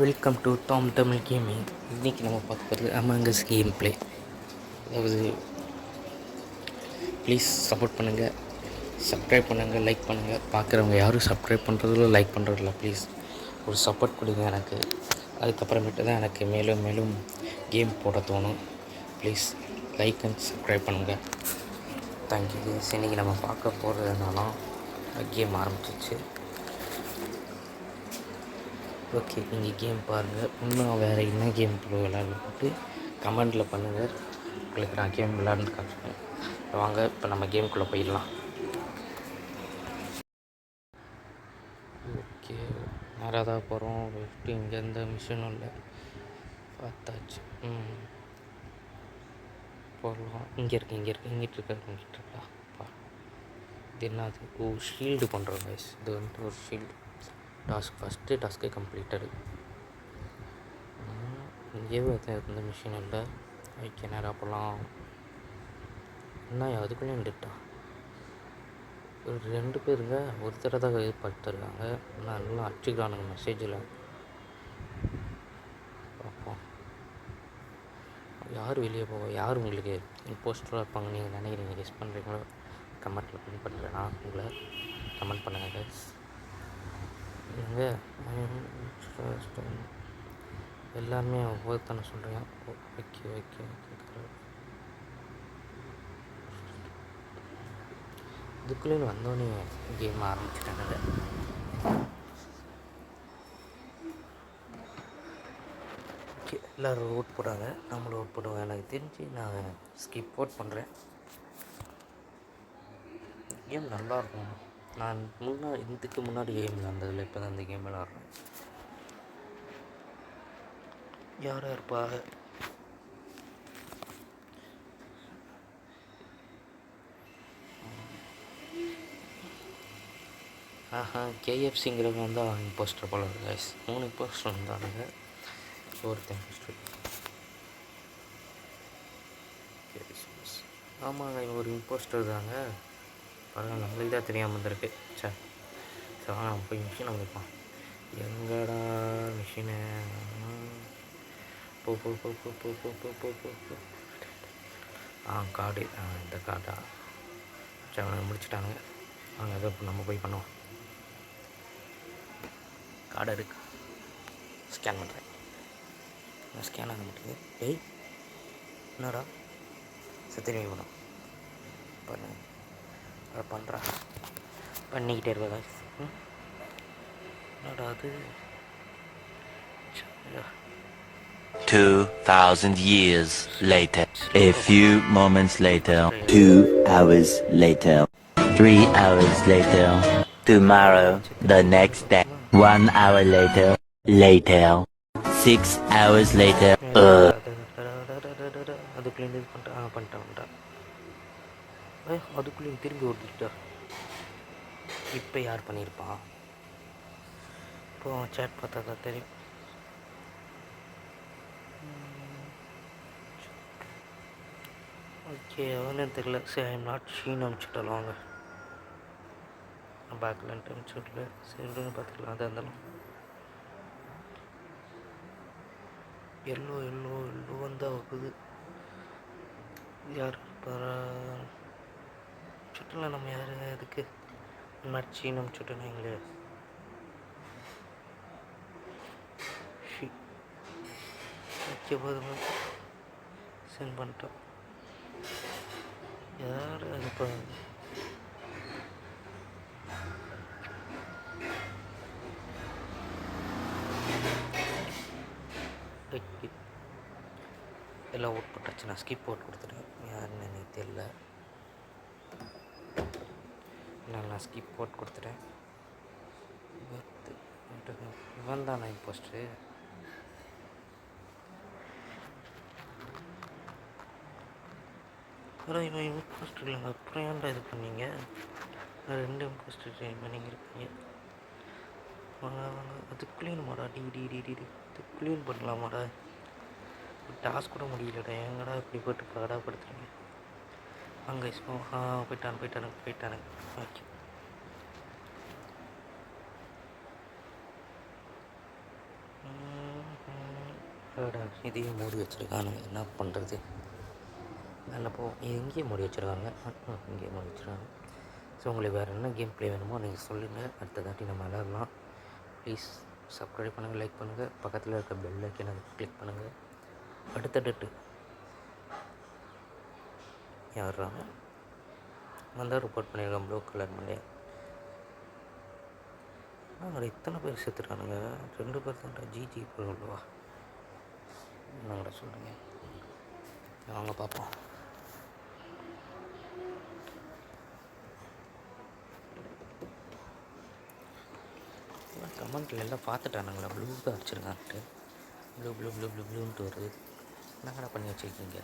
Welcome to Tom Tamil gaming. இன்றைக்கி நம்ம பார்க்க போகிறது அமாங்கஸ் கேம் ப்ளே. அதாவது ப்ளீஸ் சப்போர்ட் பண்ணுங்கள், சப்ஸ்கிரைப் பண்ணுங்கள், லைக் பண்ணுங்கள். பார்க்குறவங்க யாரும் சப்ஸ்கிரைப் பண்ணுறதில்ல, லைக் பண்ணுறதில்ல. ப்ளீஸ் ஒரு சப்போர்ட் கொடுங்க எனக்கு. அதுக்கப்புறமேட்டு தான் எனக்கு மேலும் மேலும் கேம் போட தோணும். ப்ளீஸ் லைக் அண்ட் சப்ஸ்கிரைப் பண்ணுங்கள். தேங்க்யூ. இன்றைக்கி நம்ம பார்க்க போகிறது என்னன்னா, கேம் ஆரம்பிச்சிச்சு. ஓகே, நீங்கள் கேம் பாருங்கள். இன்னும் வேறு என்ன கேம் விளையாடுட்டு கமெண்டில் பண்ணுங்கள். உங்களுக்கு நான் கேம் விளையாடுன்னு காட்டுறேன். வாங்க இப்போ நம்ம கேமுக்குள்ளே போயிடலாம். ஓகே, நேராக தான் போகிறோம். லெஃப்ட்டு இங்கே எந்த மிஷினும் இல்லை, பார்த்தாச்சு. போகலாம். இங்கே இருக்கா பா. இது என்னது? ஓ, ஷீல்டு பண்ணுறோம் கைஸ். இது வந்துட்டு ஒரு shield task. First task completed. இங்கேயே எந்த மிஷின் இல்லை. ஓகே, நேராக போகலாம். என்ன அதுக்குள்ளே நின்றுட்டா? ஒரு 2 பேருங்க ஒருத்தரை தான் எதிர்பார்த்துருக்காங்க. நல்லா அடிச்சுக்கிறானுங்க மெசேஜில். பார்ப்போம் யார் வெளியே போவோம். யார் உங்களுக்கு இம்போஸ்டராக இருப்பாங்க நீங்கள் நினைக்கிறீங்க? கெஸ் பண்ணுறீங்களோ? கமெண்ட்டில் பின் பண்ணுறேன். நான் உங்களை கமெண்ட் பண்ணுங்கள் கைஸ். எங்கே எல்லாருமே ஒவ்வொருத்தனை சொல்கிறேன். Okay okay okay. இதுக்குள்ளே வந்தோடனே கேம் ஆரம்பிச்சிட்டாங்க. ஓகே, எல்லோரும் ஓட் போடுறாங்க. நம்மளும் ஓட் போடுவோம். எனக்கு தெரிஞ்சு நான் ஸ்கிப் ஓட் பண்ணுறேன். கேம் நல்லாயிருக்கும். நான் இதுக்கு முன்னாடி கேம் விளாண்டதில்லை, இப்போ தான் இந்த கேம் விளாட்றேன். யாராக இருப்பா? கேஎஃப்சிங்கிறவங்க வந்து இம்போஸ்டர் போல கைஸ். 3 இம்போஸ்டர் வந்தானுங்க. ஒருத்தன் இம்போஸ்டர். ஆமாங்க, ஒரு இம்போஸ்டர் தாங்க. பரவாயில்ல, நம்மளுக்கு தான் தெரியாமல் இருந்திருக்கு. சரி நம்ம போய் மிஷினை வைப்போம். எங்கடா மிஷினு? போ போ போ போ போ போ போ போ போ போ. கார்டு. இந்த கார்டா? சரி, அவனை முடிச்சுட்டாங்க. அவங்க அதை நம்ம போய் பண்ணுவோம். கார்டு இருக்கு, ஸ்கேன் பண்ணுறேன். ஸ்கேன் ஆக மாட்டேங்குது. என்னடா திரும்பி போனோம். அதை பண்ணுறா, பண்ணிக்கிட்டே இருக்கா? என்னடா அது? 2000 years later. A few moments later. 2 hours later. 3 hours later. Tomorrow. The next day. 1 hour later. Later. 6 hours later. அதுக்குள்ளே இது பண்ணிட்டேன். அதுக்குள்ளே திரும்பி ஓடிட்டா. இப்போ யார் பண்ணியிருப்பான்? இப்போ சேட் பார்த்தா தான் தெரியும். ஓகே, அவனே தெரியல. சரி, ஐம் நாட் ஷீன் அனுப்பிச்சுட்டாலும் வாங்க. பேக்லன்ட்டு அனுப்பிச்சுட்ல. சரி விடுங்க, பார்த்துக்கலாம். அதாக இருந்தாலும் எல்லோ வந்தால் வகுது. யார் சுற்றுலா? நம்ம யார் அதுக்கு நாட் ஷீன் அனுப்பிச்சுட்டேன்னு எங்களே. ஓகே, போதும், சென்ட் பண்ணிட்டோம். யார் அது? இப்போ எல்லாம் ஓட் போட்டாச்சு. நான் ஸ்கிப் ஓட் கொடுத்துட்டேன். யாருன்னு எனக்கு தெரியல. நான் ஸ்கிப் ஓட் கொடுத்துட்டேன். இவன் தான் நான் இம்போஸ்டரு. அப்புறம் இவன் இம்போஸ்டர் இல்லைங்க. அப்புறம் ஏன்டா இது பண்ணீங்க? 2 இம்போஸ்டர் ட்ரெயின் பண்ணிங்கிருக்கீங்க. வாங்க அது க்ளீன் மாடா. அது க்ளீன் பண்ணலாமாடா? டாஸ்க் கூட முடியலடா. எங்கடா இப்படி போட்டு பாடாப்படுத்துறீங்க? அங்கே போயிட்டானுங்க. ஓகே, இதையும் மூடி வச்சுருக்கானுங்க, என்ன பண்ணுறது. மேலே போ, இங்கேயும் மூடி வச்சுருக்காங்க, இங்கேயும் மூடி வச்சுருக்காங்க. ஸோ உங்களுக்கு வேறு என்ன கேம் ப்ளே வேணுமோ நீங்கள் சொல்லுங்கள், அடுத்த தாட்டி நம்ம விளையாடலாம். ப்ளீஸ் சப்ஸ்கிரைப் பண்ணுங்கள், லைக் பண்ணுங்கள், பக்கத்தில் இருக்க பெல் ஐக்கனை கிளிக் பண்ணுங்கள். அடுத்த டேட்டு யாராங்க வந்தால் ரிப்போர்ட் பண்ணியிருக்கேன் ப்ளூ கலர் மண்டே. நாங்கள் இத்தனை பேர் செத்துட்டானுங்க, 2 பேர் தான்டா ஜிஜி போடுவா. என்னங்கடா சொல்கிறீங்க, வாங்க பார்ப்போம். கமெண்ட்டில் எல்லாம் பார்த்துட்டானுங்களா ப்ளூ தான் அடிச்சிருக்கான்ட்டு, ப்ளூ ப்ளூ ப்ளூ ப்ளூ ப்ளூன்ட்டு வருது. என்னங்கடா பண்ணி வச்சுருக்கீங்க.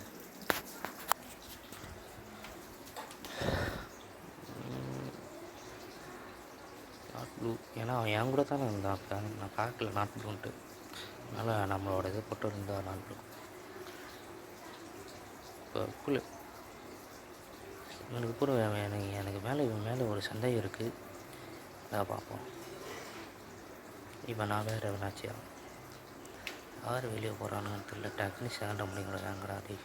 நாட் ப்ளூ, ஏன்னா அவன் என் கூட தானே இருந்தான், நான் பார்க்கல நாட் ப்ளூன்ட்டு. அதனால் நம்மளோட இது போட்டு இருந்தால் நாட் ப்ளூ. பர்பிள் எனக்கு கூட எனக்கு மேலே ஒரு சந்தேகம் இருக்குது, அதான் பார்ப்போம். இப்போ நான் வேறு எவனாச்சியா யார் வெளியே போகிறானுன்னு தெரியல. டக்குனு சேண்ட அப்படிங்கிறாங்கடா. அது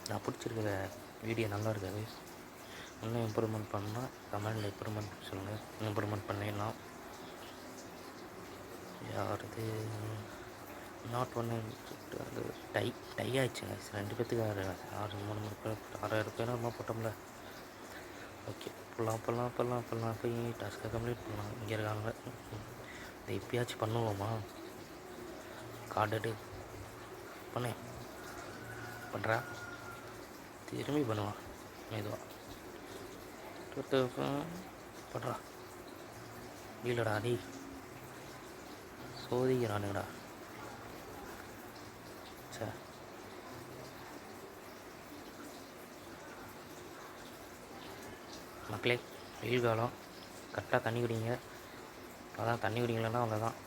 நான் பிடிச்சிருக்கிற வீடியோ நல்லா இருக்காது, இன்னும் இம்ப்ரூவ்மெண்ட் பண்ணால் கமெண்டில் இம்ப்ரூவ்மெண்ட் சொல்லுங்கள், இம்ப்ரூவ்மெண்ட் பண்ணிடலாம். யாருது நாட் ஒன்று அது டை ஆயிடுச்சுங்க, 2 பேர்த்துக்கு 6 பேர் 6000 பேர் நம்ம போட்டோம்ல. ஓகே, போகலாம் போய் டாஸ்க்கை கம்ப்ளீட் பண்ணலாம். இங்கே இருக்காங்க, இதை இப்பயாச்சும் பண்ணுவோமா. கார்டு பண்ணுறா, திரும்பி பண்ணுவான் மெதுவாக பண்ணுறா. இல்லைடா அடி சோதிக்கிறானுங்கடா. சரி மக்களே, வெயில் காலம், கரெக்டாக தண்ணி குடிங்க. அதான் தண்ணி குடிங்களா அவ்வளோதான்,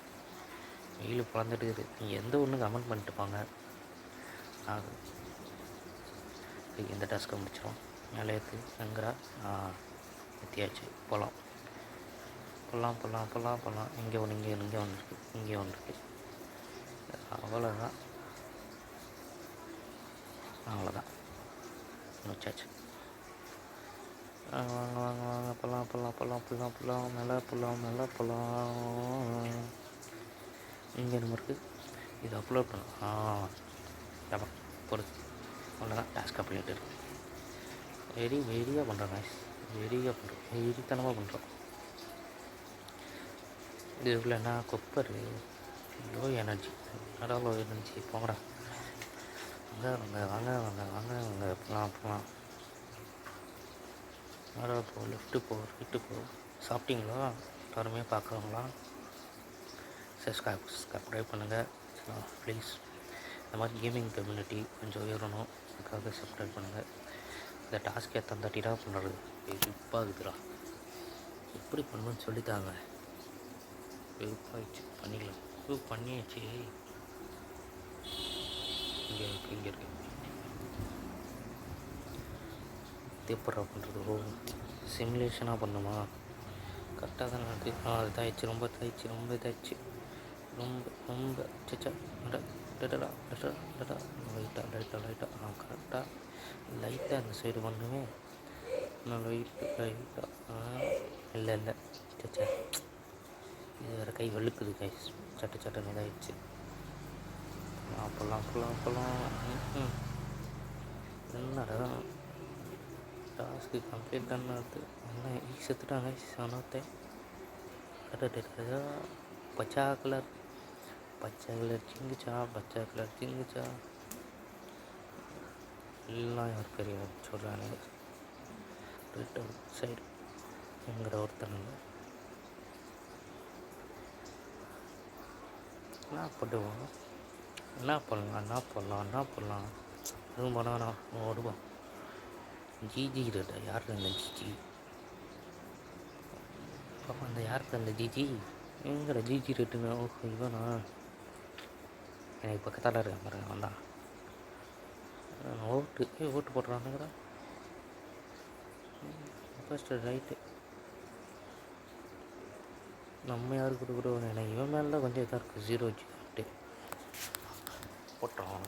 வெயில் பிறந்துட்டு இருக்குது. நீங்கள் எந்த ஒன்று கமெண்ட் பண்ணிட்டு போங்க. இந்த டாஸ்க்கை முடிச்சிடும். மேலே ஏற்று எங்கடா ஏற்றியாச்சு. போகலாம். இங்கே ஒன்று இருக்குது. அவ்வளோதான் முடிச்சாச்சு. வாங்க போகலாம். மேலே போகலாம். இங்கே நம்ம இருக்குது, இது அப்லோட் பண்ணலாம். பொறுத்து அவ்வளோதான், டாஸ்க் கம்ப்ளீட் இருக்குது. வெறியாக பண்ணுறோம் கைஸ், வெறித்தனமாக பண்ணுறோம். இதுக்குள்ள என்ன கொப்பரு, லோ எனர்ஜி, லோ எனர்ஜி போங்கடா. வாங்க போகலாம். லெஃப்ட்டு போ, ரைட்டு போ. சாப்பிட்டீங்களா எல்லாருமே பார்க்குறவங்களா? சப்ஸ்கிரைப் பண்ணுங்கள் ப்ளீஸ். இந்த மாதிரி கேமிங் கம்யூனிட்டி கொஞ்சம் உயரணும், அதுக்காக சப்ஸ்கிரைப் பண்ணுங்கள். இந்த டாஸ்க் எத்தனை தாட்டிடா பண்ணுறது, வெறுப்பாகுதுடா. எப்படி பண்ணணும்னு சொல்லித்தாங்க. வெறுப்பாகிடுச்சு, பண்ணிக்கலாம். பண்ணியாச்சு. இங்கே இருக்கு எப்படா பண்ணுறது. சிமுலேஷனாக பண்ணுமா, கரெக்டாக தான் இருக்குது. அது தாயிடுச்சு, ரொம்ப இதாகிடுச்சு. ரொம்ப சச்சா லைட்டாக கரெக்டாக அந்த சைடு பண்ணுவேன். நான் லைட்டாக இல்லை சச்சா, இது வேறு கை வழுக்குது கை, சட்டன்னு இதாகிடுச்சு. போகலாம். என்னடா டாஸ்க்கு கம்ப்ளீட் தானே அது, என்ன செத்துட்டாங்க சனத்தை. பச்சை கலர் சிங்குச்சா எல்லாம் யார் பெரிய சொல்கிறாங்க. ரெட் அவுட் சைடு எங்கிற ஒருத்தனுங்க என்ன பண்ணுவோம், என்ன பண்ணலாம். எதுவும் பண்ண வேணாம், ஓடுவோம். ஜிஜி ரெட்டா, யார் அந்த ஜிஜி பாப்பா, அந்த யாருக்கு அந்த ஜிஜி எங்கட ஜிஜி ரெட்டுங்க. ஓஹோ இவனா, எனக்கு பக்கத்தால் இருக்கேன் பாருங்க, வந்தான். ஓட்டு போடுறானுங்கடா. ஃபஸ்ட்டு ரைட்டு நம்ம யாருக்கு கொடுக்குறோம்? எனக்கு இவன் மேலே தான் கொஞ்சம் இதாக இருக்குது. 0 வச்சுட்டு போட்டுறோம்.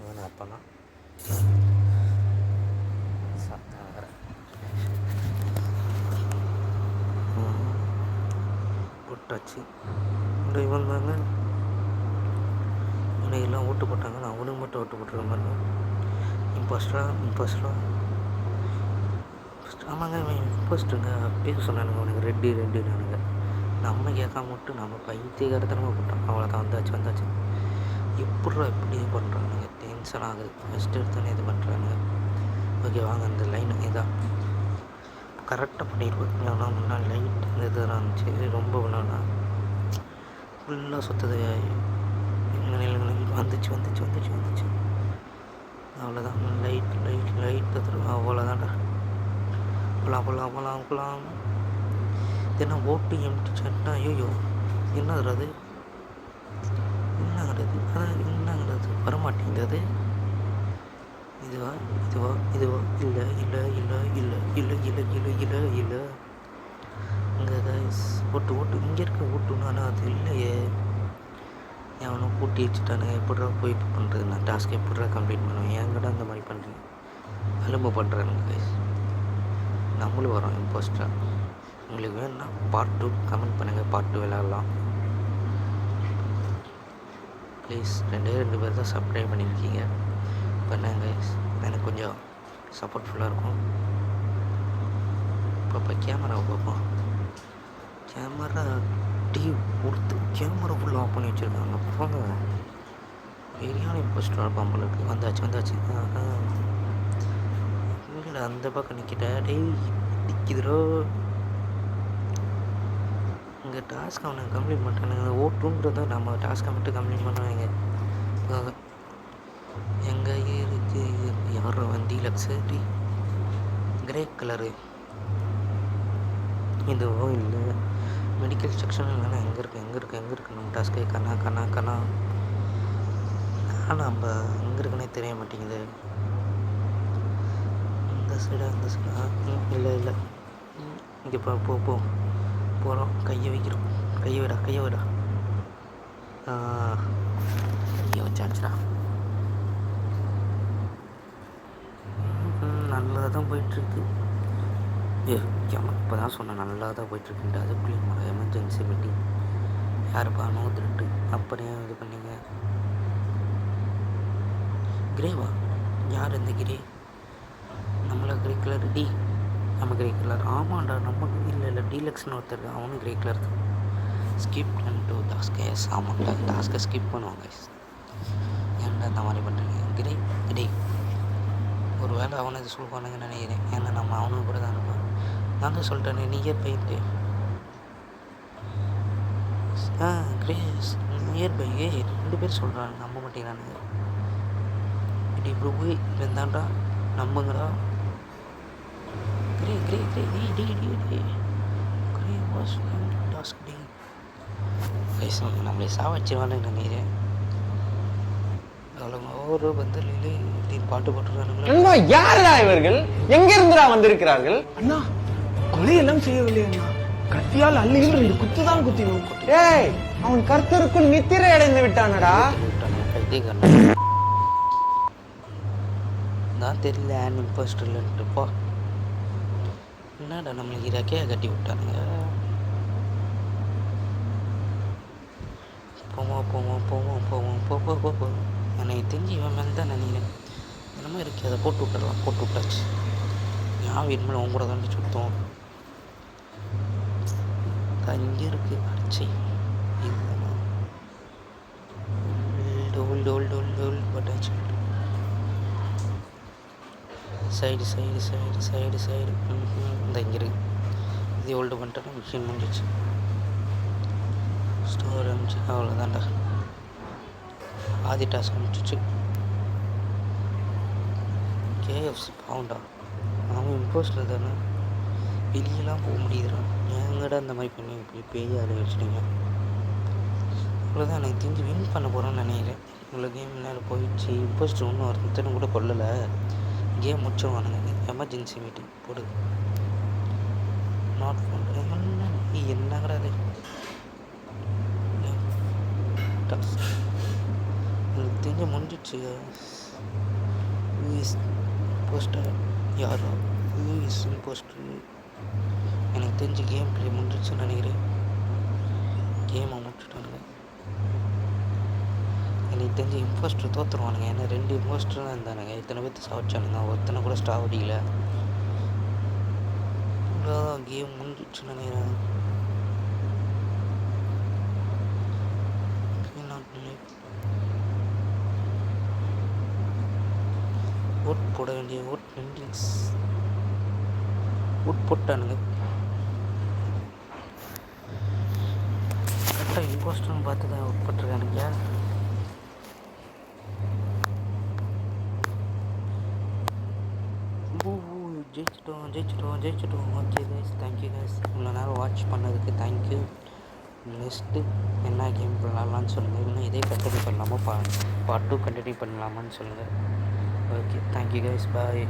இவன் அப்போனா சாப்பிட்டாங்கிற போட்டாச்சு. இந்த இவன் தாங்க இவனை எல்லாம் ஓட்டு போட்டாங்க. நான் அவனுக்கு மட்டும் ஓட்டு போட்டுருக்க மாதிரி இம்போஸ்டரா ஆமாங்க. இவன் இம்போஸ்ட்டுங்க. பேர் சொன்னானுங்க அவனுக்கு ரெட்டுனானுங்க. நம்ம கேட்காம விட்டு நம்ம பைத்தியகாரத்தனமாக போட்டோம். அவ்வளோதான். வந்தாச்சு. இப்படி பண்ணுறானுங்க. டென்ஷன் ஆகுது. ஃபஸ்ட்டு எடுத்தோன்னே இது பண்ணுறானுங்க. ஓகே வாங்க, அந்த லைன் இதான் கரெக்டாக பண்ணிடுவேன். ஏன்னா முன்னாடி லைட் இந்த இதெல்லாம் இருந்துச்சு. ரொம்ப ஒன்றுனா ஃபுல்லாக சுற்றுது. வந்துச்சு. அவ்வளோதான். லைட் தருவோம். அவ்வளோதான்டா. போலாம். என்ன ஓட்டு எம்டி சட்டா? ஐயோ என்னது என்னங்கிறது வரமாட்டேங்குது. இதுவா இல்லை. இங்கே கைஸ் ஓட்டு இங்கே இருக்க ஓட்டுனானா அது இல்லையே. எவனும் பூட்டி வச்சுட்டானுங்க. எப்படா போய் இப்போ பண்ணுறது? நான் டாஸ்க் எப்படா கம்ப்ளீட் பண்ணுவேன்? என்கிட்ட அந்த மாதிரி பண்ணுறேன். அலும்பு பண்ணுறானுங்க கைஸ். நம்மளும் வரோம் இம்போஸ்டர். உங்களுக்கு வேணும்னா பார்ட் 2 கமெண்ட் பண்ணுங்கள். பார்ட் 2 விளையாடலாம் ப்ளீஸ். 2 பேர் தான் சப்ஸ்கிரைப் பண்ணியிருக்கீங்க. பண்ணுங்க கைஸ், எனக்கு கொஞ்சம் சப்போர்ட்ஃபுல்லாக இருக்கும். இப்போ கேமராவை பார்ப்போம். கேமரா கொடுத்து கேமரா ஃபுல்லாக ஆஃப் பண்ணி வச்சுருக்காங்க. போங்க, பெரியான இம்போஸ்டர் இருப்பான் இருக்குது. வந்தாச்சு. இல்லை அந்த பக்கம் நிற்கிட்டேன். நிற்கிதுரோ. இங்கே டாஸ்க் அவனுக்கு கம்ப்ளீட் பண்ணுறானுங்க. ஓட்டுன்றத நம்ம டாஸ்க்கை மட்டும் கம்ப்ளீட் பண்ணுவாங்க. எங்கே இருக்குது யாரோ வண்டி லக்ஸரி கிரே கலரு. இதுவோ இல்லை மெடிக்கல் செக்ஷன் இல்லைன்னா எங்கே இருக்குது நம்ம டாஸ்க்கு? கண்ணா ஆனால் நம்ம எங்கே இருக்குன்னே தெரிய மாட்டேங்குது. இந்த சைடா இல்லை இங்கே போகிறோம். கையை வைக்கிறோம். கையை விடா கையை வச்சாச்சுடா. நல்லா தான் போயிட்டுருக்கு. இப்போ தான் சொன்னேன் நல்லா தான் போயிட்டுருக்குன்ட்டு. அதுக்குள்ளேயும் எமர்ஜென்சி மீட்டிங் யாருப்பா 102 அப்படியே இது பண்ணிங்க. கிரேவா? யார் இந்த கிரே? நம்மள கிரே கலர் நம்ம கிரே கலர். ஆமாண்டா நம்ம இல்லை டீலக்ஸ்னு ஒருத்தர் அவனும் கிரே கலர் தான். ஸ்கிப் பண்ணிட்டு டாஸ்கை ஆமாண்டா டாஸ்கை ஸ்கிப் பண்ணுவாங்க. ஏன்டா இந்த மாதிரி பண்ணுறீங்க? கிரே ஒரு வேளை அவனை இது சொல்லுவானுங்கன்னு நினைக்கிறேன். ஏன்னா நம்ம அவனுக்கு கூட தான் இருப்பான். நான் தான் சொல்லிட்டேனே நியர் பைட்டு. கிரேஸ் நியர் பை 2 பேர் சொல்கிறாங்க. நம்ப மாட்டேங்கிறானுங்க. இப்படி போய் இருந்தாண்டா நம்புங்கடா. கிரே வாஸ் டாஸ்க் டி. நம்மளே சாவச்சிருவானு நினைக்கிறேன். ஒரு பந்தலிலே பாட்டு போட்டுருக்கானுங்களா? யாரா இவர்கள்? எங்கிருந்துடா வந்திருக்கிறார்கள்? அண்ணா கொலையெல்லாம் செய்யவில்லை அண்ணா. கத்தியால் அள்ளியில் 2 குத்துதான் குத்தினோம். ஏய், அவன் கர்த்தருக்குள் நித்திரை அடைந்து விட்டானடா. நான் தெரியல இம்போஸ்டர்லன்ட்டுப்பா. என்னடா நம்மளுக்கு இறக்கையாக கட்டி விட்டானுங்க. போவோம். எனக்கு தெரிஞ்சு இவன் மேலே தான் நினைக்கிறேன். என்னமோ இருக்கு, அதை போட்டு விட்டாச்சு. ஏன் வீட்டு அவங்க கூட தாண்டி சுத்தம் இங்கே இருக்கு. அடிச்சு இதுதான் பட்டாச்சு. சைடு இந்த இங்கே இருக்கு. இது ஹோல்டு பண்ணிட்டேன்னா மிஷின் முடிஞ்சிச்சு. ஸ்டோர் அமிச்சு அவ்வளோதான்டா. ஆதி டாஸ்க் அனுப்பிச்சிச்சு. கேஎஃப்சி பாவுண்டா. அவன் இம்போஸ்டர் தானே, வெளியெல்லாம் போக முடியுதுடா. ஏங்கடா இந்த மாதிரி பண்ணி இப்படி பேய் ஆளை வச்சுட்டீங்க. அவ்வளோதான். எனக்கு தெரிஞ்சு வின் பண்ண போகிறோன்னு நினைக்கிறேன். இவ்வளோ கேம் நேரம் போயிடுச்சு. இம்போஸ்டர் ஒன்றும் ஒருத்தனும் கூட கொல்லலை. கேம் முடிச்சிருவானுங்க. எமர்ஜென்சி மீட்டிங் போடு. நாட் என்னங்கடா அது டாஸ்க் எனக்கு தெரிஞ்சு முடிஞ்சிடுச்சு. யூஎஸ் போஸ்டர் யாரா யூஎஸ் போஸ்டர் எனக்கு தெரிஞ்சு கேம் ப்ளே முடிஞ்சிடுச்சுன்னு நினைக்கிறேன். கேமை முடிச்சுட்டானுங்க. எனக்கு தெரிஞ்சு இம்போஸ்டர் தோற்றுருவானுங்க. ஏன்னா 2 இம்போஸ்டர் தான் இருந்தானுங்க. இத்தனை பேர்த்து சாப்பிச்சானுங்க. ஒருத்தனை கூட ஸ்டாவ் அடிக்கல. கேம் முடிஞ்சிடுச்சுன்னு நினைக்கிறேன். ஓட் போட வேண்டிய ஓட் பெண்டிங்ஸ் ஓட் போட்டானுங்க. கரெக்டாக இம்போஸ்டர்னு பார்த்து தான் ஓட் போட்டிருக்கானுங்க. ஜெயிச்சிட்டோம். Okay guys, thank you guys. இவ்வளோ நேரம் வாட்ச் பண்ணதுக்கு தேங்க்யூ. நெக்ஸ்ட்டு என்ன கேம் விளாட்லான்னு சொல்லுங்கள். இன்னும் இதே கண்டினியூ பண்ணலாமா, பார்ட் 2 கண்டினியூ பண்ணலாமான்னு சொல்லுங்கள். ஓகே, தேங்க்யூ கைஸ், பாய்.